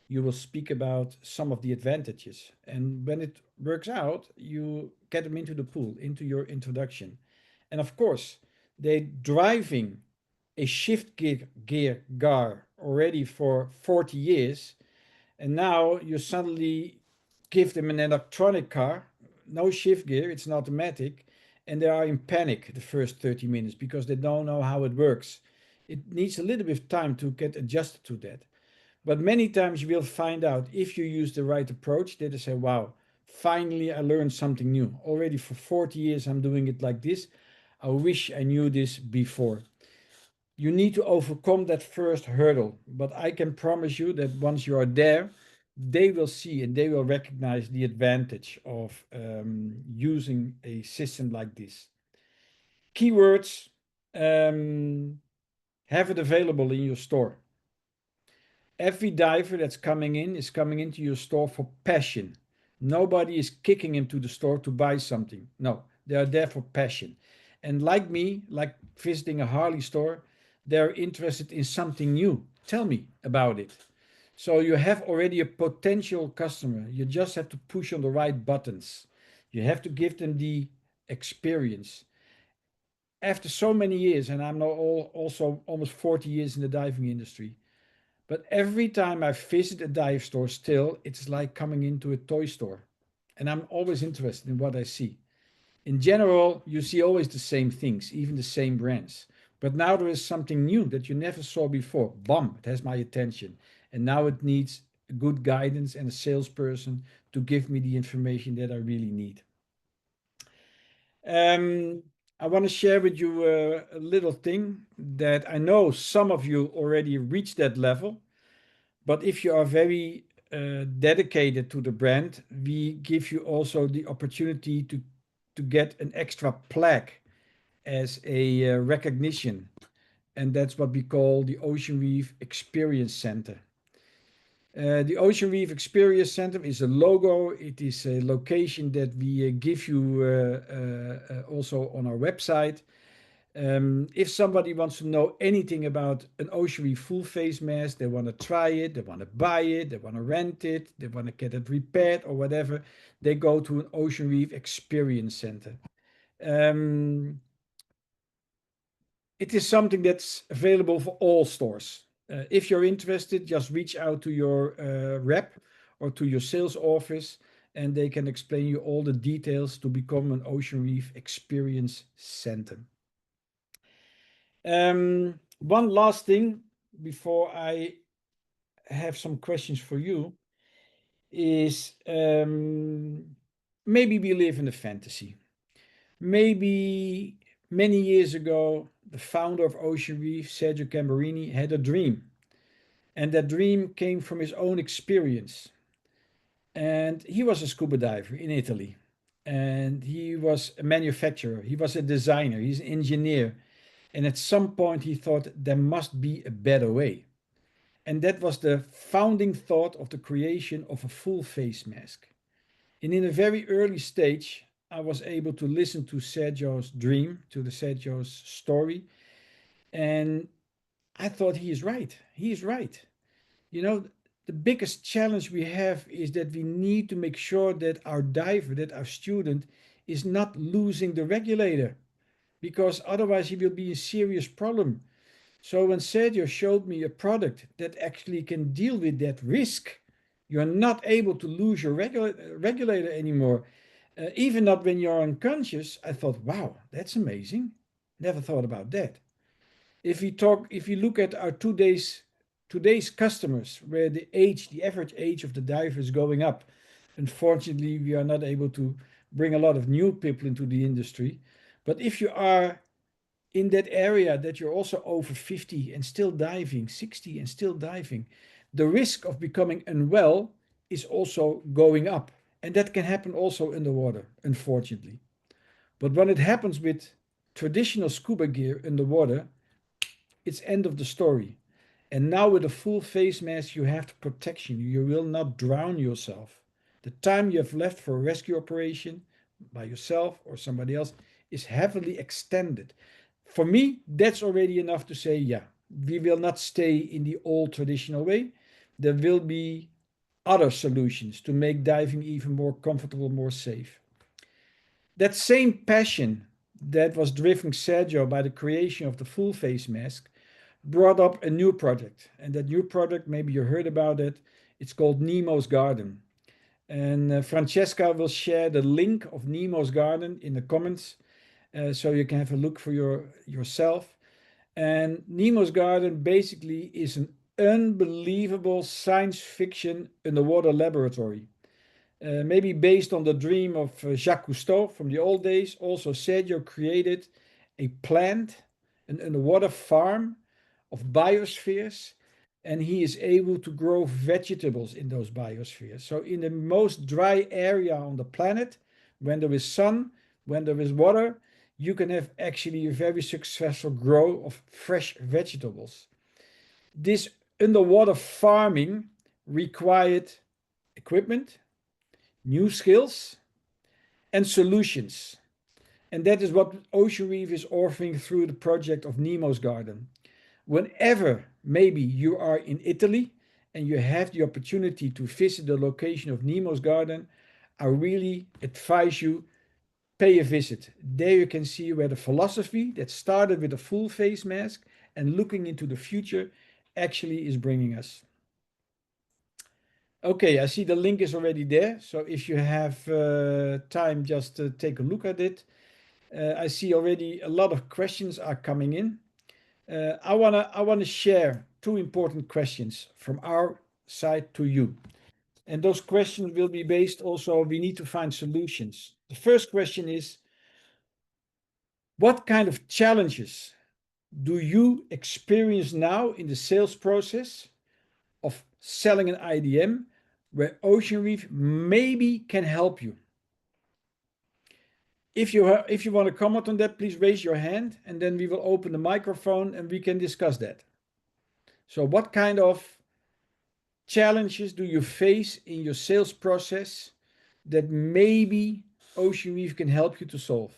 you will speak about some of the advantages. And when it works out, you get them into the pool, into your introduction. And of course, they driving a shift gear GAR already for 40 years, and now you suddenly give them an electronic car, no shift gear, it's an automatic, and they are in panic the first 30 minutes because they don't know how it works. It needs a little bit of time to get adjusted to that. But many times you will find out if you use the right approach that they say, wow, finally I learned something new. Already for 40 years I'm doing it like this. I wish I knew this before. You need to overcome that first hurdle, but I can promise you that once you are there, they will see and they will recognize the advantage of using a system like this. Keywords, have it available in your store. Every diver that's coming in is coming into your store for passion. Nobody is kicking him to the store to buy something. No, they are there for passion. And like me, like visiting a Harley store, they're interested in something new. Tell me about it. So you have already a potential customer. You just have to push on the right buttons. You have to give them the experience. After so many years, and I'm now also almost 40 years in the diving industry, but every time I visit a dive store still, it's like coming into a toy store. And I'm always interested in what I see. In general, you see always the same things, even the same brands. But now there is something new that you never saw before. Bam, it has my attention. And now it needs good guidance and a salesperson to give me the information that I really need. I want to share with you a little thing that I know some of you already reached that level. But if you are very dedicated to the brand, we give you also the opportunity to get an extra plaque as a recognition. And that's what we call the OceanReef Experience Center. The OceanReef Experience Center is a logo. It is a location that we give you also on our website. If somebody wants to know anything about an OceanReef full face mask, they want to try it, they want to buy it, they want to rent it, they want to get it repaired or whatever, they go to an OceanReef Experience Center. It is something that's available for all stores. If you're interested, just reach out to your rep or to your sales office, and they can explain you all the details to become an OceanReef Experience Center. One last thing before I have some questions for you is maybe we live in a fantasy. Maybe many years ago, the founder of OceanReef, Sergio Gambarini, had a dream. And that dream came from his own experience. And he was a scuba diver in Italy. And he was a manufacturer. He was a designer. He's an engineer. And at some point, he thought there must be a better way. And that was the founding thought of the creation of a full face mask. And in a very early stage, I was able to listen to Sergio's dream, to the Sergio's story. And I thought he is right. He is right. You know, the biggest challenge we have is that we need to make sure that our diver, that our student, is not losing the regulator, because otherwise he will be a serious problem. So when Sergio showed me a product that actually can deal with that risk, you're not able to lose your regulator anymore, even not when you're unconscious. I thought, wow, that's amazing. Never thought about that. If you look at our today's customers, where the average age of the diver is going up. Unfortunately, we are not able to bring a lot of new people into the industry. But if you are in that area that you're also over 50 and still diving, 60 and still diving, the risk of becoming unwell is also going up. And that can happen also underwater, unfortunately. But when it happens with traditional scuba gear underwater, it's end of the story. And now with a full face mask, you have protection. You will not drown yourself. The time you have left for a rescue operation by yourself or somebody else is heavily extended. For me, that's already enough to say, yeah, we will not stay in the old traditional way. There will be other solutions to make diving even more comfortable, more safe. That same passion that was driven Sergio by the creation of the full face mask brought up a new project. And that new project, maybe you heard about it, it's called Nemo's Garden. And Francesca will share the link of Nemo's Garden in the comments. so you can have a look for yourself. And Nemo's Garden basically is an unbelievable science fiction underwater laboratory. Maybe based on the dream of Jacques Cousteau from the old days. Also, Sergio created a plant, an underwater farm of biospheres, and he is able to grow vegetables in those biospheres. So, in the most dry area on the planet, when there is sun, when there is water, you can have actually a very successful grow of fresh vegetables. This underwater farming required equipment, new skills, and solutions. And that is what OceanReef is offering through the project of Nemo's Garden. Whenever maybe you are in Italy and you have the opportunity to visit the location of Nemo's Garden, I really advise you pay a visit. There you can see where the philosophy that started with a full face mask and looking into the future actually is bringing us. Okay, I see the link is already there. So if you have time, just take a look at it. I see already a lot of questions are coming in. I wanna share two important questions from our side to you. And those questions will be based also, we need to find solutions. The first question is, what kind of challenges do you experience now in the sales process of selling an IDM where OceanReef maybe can help you? If you want to comment on that, please raise your hand and then we will open the microphone and we can discuss that. So what kind of challenges do you face in your sales process that maybe OceanReef can help you to solve?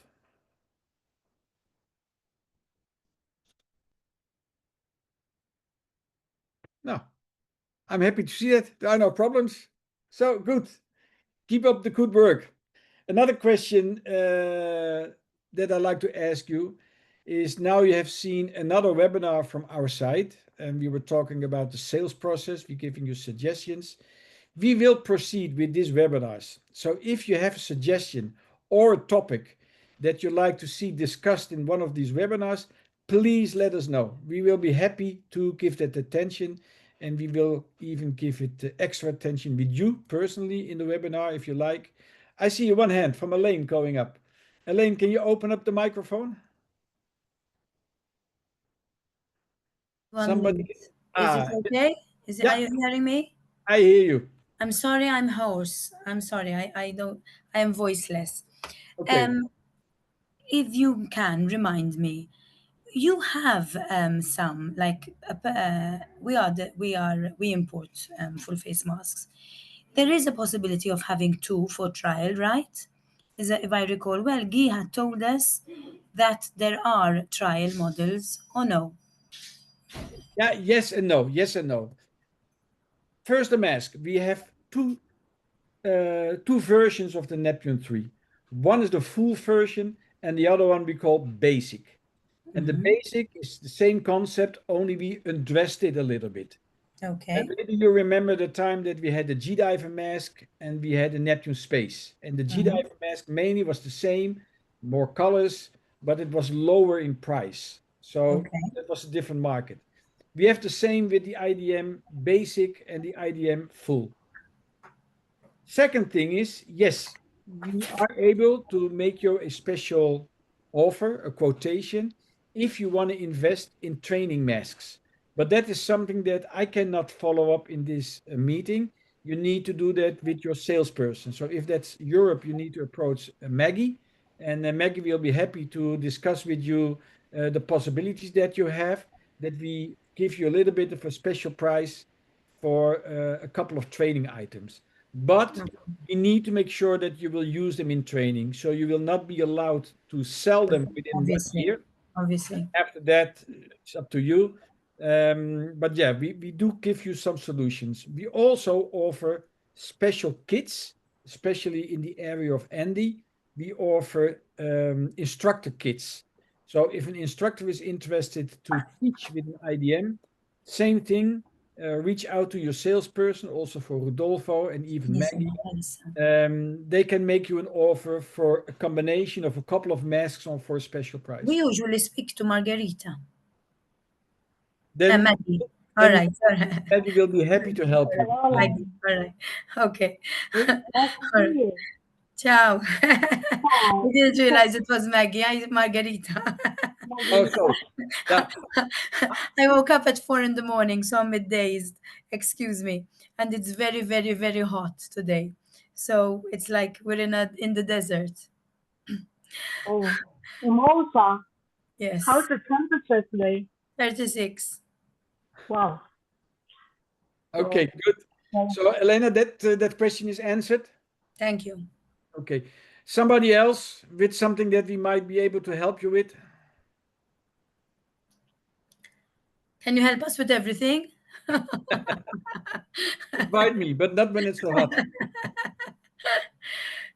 No, I'm happy to see that. There are no problems. So good. Keep up the good work. Another question that I'd like to ask you is, now you have seen another webinar from our side, and we were talking about the sales process. We're giving you suggestions. We will proceed with these webinars. So if you have a suggestion or a topic that you'd like to see discussed in one of these webinars, please let us know. We will be happy to give that attention, and we will even give it extra attention with you personally in the webinar if you like. I see one hand from Elaine going up. Elaine, can you open up the microphone? Somebody. Is it okay? Yeah. Are you hearing me? I hear you. I'm sorry, I'm hoarse. I'm sorry, I am voiceless. Okay. If you can remind me, you have some like we import full face masks. There is a possibility of having two for trial, right? Is that, if I recall well, Guy had told us that there are trial models, or no? Yeah, yes and no. Yes and no. First, the mask. We have two versions of the Neptune 3. One is the full version, and the other one we call basic. And the basic is the same concept, only we undressed it a little bit. Okay. Maybe you remember the time that we had the G-Diver mask and we had the Neptune Space. And the G-Diver mask mainly was the same, more colors, but it was lower in price. So that was a different market. We have the same with the IDM Basic and the IDM Full. Second thing is, yes, we are able to make you a special offer, a quotation, if you want to invest in training masks. But that is something that I cannot follow up in this meeting. You need to do that with your salesperson. So if that's Europe, you need to approach Maggie, and Maggie will be happy to discuss with you the possibilities that you have, that we give you a little bit of a special price for a couple of training items. But we need to make sure that you will use them in training. So you will not be allowed to sell them within 1 year. Obviously. After that, it's up to you. But yeah, we do give you some solutions. We also offer special kits, especially in the area of Andy. We offer instructor kits. So if an instructor is interested to teach with an IDM, same thing, reach out to your salesperson, also for Rodolfo and even Yes, Maggie. yes. They can make you an offer for a combination of a couple of masks on for a special price. We usually speak to Margarita. Then, Maggie. All then right. All right. Maggie will be happy to help you. Maggie. All right. Okay. Nice to All right. see you. Ciao. Ciao. I didn't realize it was Maggie. Margarita. Oh, so yeah, I woke up at 4 in the morning, so I'm mid-dazed. Excuse me. And it's very, very, very hot today. So it's like we're in the desert. Oh, Mimosa. Yes. How's the temperature today? 36. Wow. okay, good. So Elena, that question is answered. Thank you. Okay. Somebody else with something that we might be able to help you with? Can you help us with everything? Invite me, but not when it's so hot.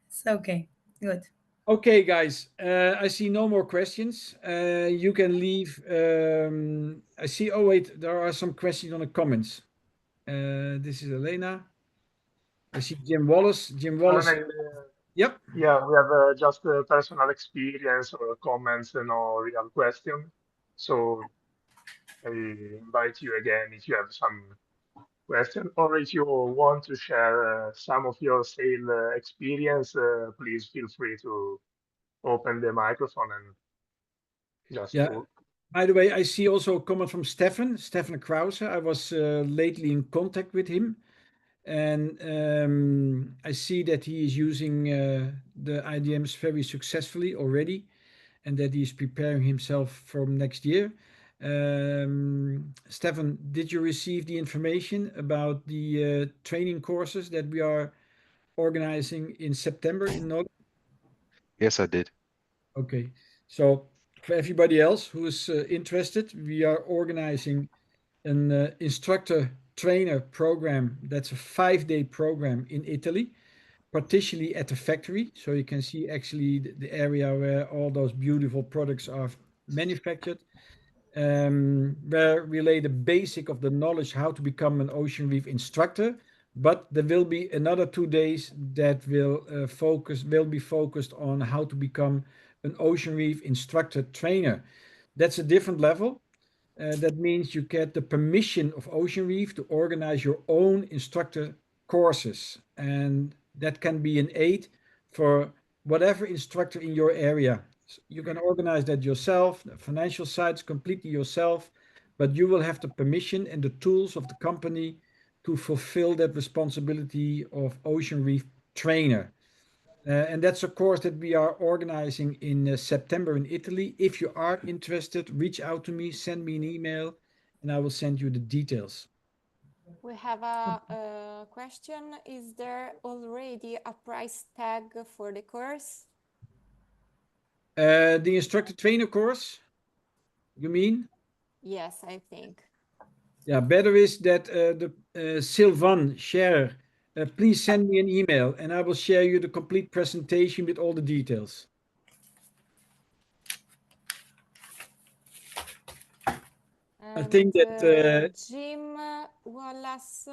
It's okay. Good. Okay, guys, I see no more questions. You can leave. I see, oh wait, there are some questions on the comments. This is Elena. I see Jim Wallace. Jim Wallace. Yep. Yeah, we have just personal experience or comments, no real question. So I invite you again if you have some question, or if you want to share some of your sale experience, please feel free to open the microphone and just Yeah. talk. By the way, I see also a comment from Stefan Krause. I was lately in contact with him, and I see that he is using the IDMs very successfully already, and that he's preparing himself for next year. Stefan, did you receive the information about the training courses that we are organizing in September in Norway? Yes, I did. Okay, so for everybody else who is interested, we are organizing an instructor trainer program. That's a 5-day program in Italy, partially at the factory. So you can see actually the area where all those beautiful products are manufactured, where we lay the basic of the knowledge how to become an Ocean Reef instructor. But there will be another 2 days that will be focused on how to become an Ocean Reef instructor trainer. That's a different level. That means you get the permission of Ocean Reef to organize your own instructor courses, and that can be an aid for whatever instructor in your area. So you can organize that yourself, the financial sides completely yourself, but you will have the permission and the tools of the company to fulfill that responsibility of Ocean Reef trainer. And that's a course that we are organizing in September in Italy. If you are interested, reach out to me, send me an email, and I will send you the details. We have a question. Is there already a price tag for the course? The instructor trainer course, you mean? Yes, I think. Yeah, better is that Sylvan share. Please send me an email and I will share you the complete presentation with all the details. And I think that Jim Wallace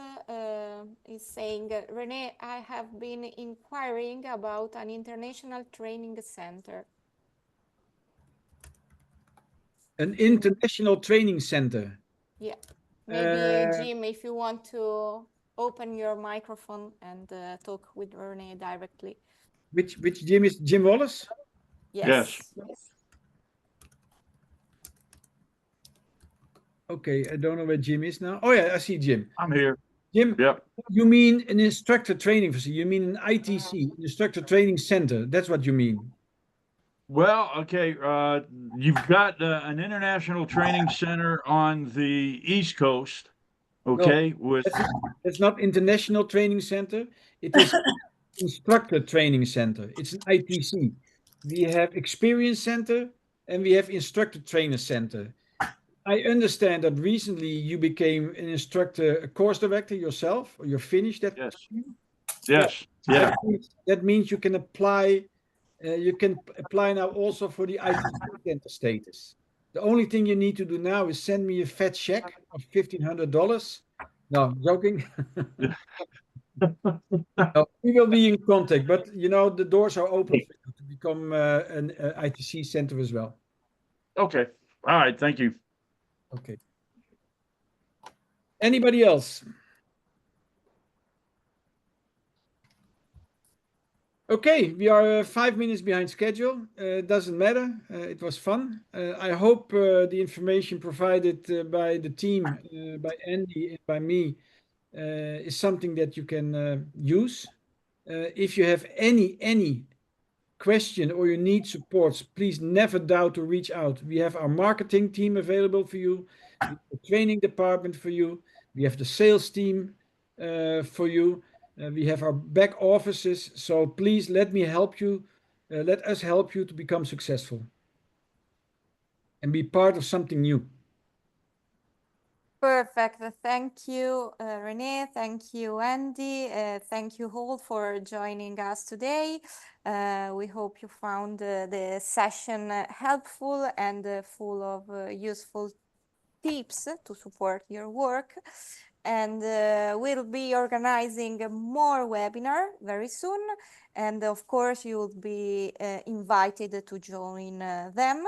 is saying, Renee, I have been inquiring about an international training center. an international training center. Yeah, maybe Jim, if you want to open your microphone and talk with Renee directly. Which Jim is Jim Wallace? Yes. Okay, I don't know where Jim is now. Oh yeah, I see Jim. I'm here. Jim, Yep. you mean an instructor training facility? You mean an ITC, instructor training center? That's what you mean. Well, okay. You've got an international training center on the East Coast. Okay, It's not international training center. It is instructor training center. It's an ITC. We have experience center and we have instructor trainer center. I understand that recently you became an instructor, a course director yourself, or you're finished that. Yes. Yeah. That means you can apply. You can apply now also for the ITC center status. The only thing you need to do now is send me a fat check of $1,500, No, joking. No, we will be in contact, but you know the doors are open for you to become an ITC center as well. Okay. All right. Thank you. Okay. Anybody else? Okay, we are 5 minutes behind schedule. Doesn't matter. It was fun. I hope the information provided by the team, by Andy and by me, is something that you can use. If you have any question or you need support, please never doubt to reach out. We have our marketing team available for you, we have the training department for you, we have the sales team for you, we have our back offices. So please let me help you, let us help you to become successful and be part of something new. Perfect. Thank you, Renee. Thank you, Andy. Thank you all for joining us today. We hope you found the session helpful and full of useful tips to support your work. And we'll be organizing more webinar very soon. And of course, you will be invited to join them.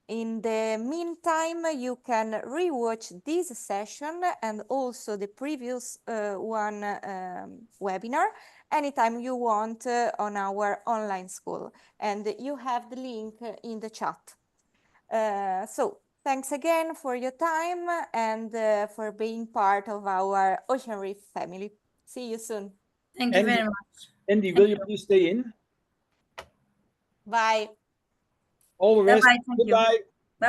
In the meantime, you can rewatch this session and also the previous webinar anytime you want on our online school. And you have the link in the chat. So thanks again for your time and for being part of our OceanReef family. See you soon. Thank you very much. Andy, will you please stay in? Bye. All the rest, Bye-bye, thank you. goodbye.